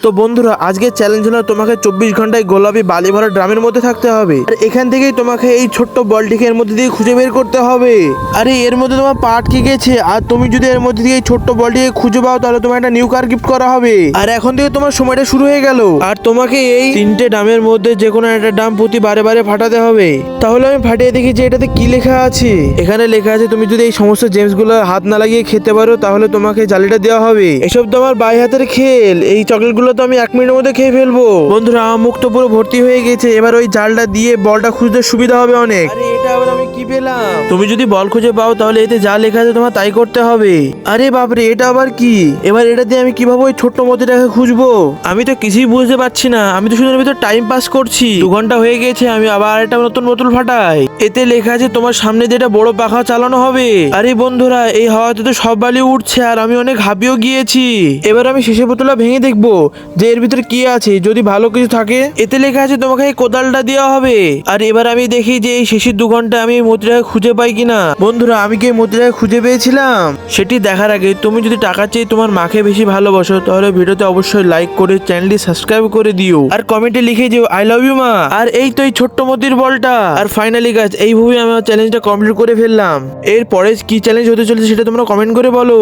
তো বন্ধুরা আজকে চ্যালেঞ্জ হলো তোমাকে 24 ঘন্টায় গোলাপি বালি ভরা ড্রামের মধ্যে থাকতে হবে। আর এখান থেকেই তোমাকে এই ছোট্ট বলটিকে এর মধ্যে দিয়ে খুঁজে বের করতে হবে। আরে এর মধ্যে তোমার পা আটকে গেছে, আর তুমি যদি এর মধ্যে দিয়ে এই ছোট্ট বলটিকে খুঁজে পাও তাহলে তোমার একটা নিউ কার গিফট করা হবে। আর এখন থেকে তোমার সময়টা শুরু হয়ে গেল। আর তোমাকে এই 3টে ডামের মধ্যে যে কোনো একটা ডাম প্রতি বারে বারে ফাটাতে হবে। তাহলে আমি ফাটিয়ে দেখি যে এটাতে কি লেখা আছে। এখানে লেখা আছে তুমি যদি এই সমস্ত জেমস গুলো হাত না লাগিয়ে খেতে পারো তাহলে তোমাকে জালিটা দেওয়া হবে। এসব তো আমার বাই হাতের খেল, এই চকলেট গুলো তো আমি 1 মিনিটের মধ্যে খেয়ে ফেলবো। বন্ধুরা আমার মুখ তো পুরো ভর্তি হয়ে গেছে, এবার ওই জালটা দিয়ে বলটা খুঁজতে সুবিধা হবে অনেক। আরে এটা আবার আমি কি পেলাম? তুমি যদি বল খুঁজে পাও তাহলে এতে যা লেখা আছে তোমার তাই করতে হবে। আরে বাপরে এটা আবার কি? এবার এটা দিয়ে আমি কিভাবে ওই ছোট্ট মতিটাকে খুঁজবো? আমি তো কিছুই বুঝতে পারছি না, আমি তো শুধু এর ভিতর টাইম পাস করছি। 2 ঘন্টা হয়ে গেছে, আমি আবার একটা নতুন বোতল ফাটাই। এতে লেখা আছে তোমার সামনে যেটা বড় পাখা চালানো হবে। আরে বন্ধুরা এই হাওয়াতে তো সব বালি উঠছে আর আমি অনেক হাঁপিয়েও গিয়েছি। এবার আমি শেষের বোতলটা ভেঙে দেখবো যে এর ভিতরে কি আছে, যদি ভালো কিছু থাকে। এতে লেখা আছে তোমাকে এই কোদালটা দেওয়া হবে। আর এবার আমি দেখি যে এই শেষের 2 ঘন্টা আমি এই মতিটাকে খুঁজে পাই কিনা। বন্ধুরা আমি কি এই মতিটাকে খুঁজে পেয়েছিলাম? সেটি দেখার আগে তুমি যদি টাকা চেয়ে তোমার মাকে বেশি ভালোবাসো তাহলে ভিডিওতে অবশ্যই লাইক করে চ্যানেলটি সাবস্ক্রাইব করে দিও, আর কমেন্টে লিখে দিও আই লাভ ইউ মা। আর এই তো এই ছোট্ট মতির বলটা। আর ফাইনালি গাইস এইভাবে আমি চ্যালেঞ্জটা কমপ্লিট করে ফেললাম। এরপরে কি চ্যালেঞ্জ হতে চলেছে সেটা তোমরা কমেন্ট করে বলো।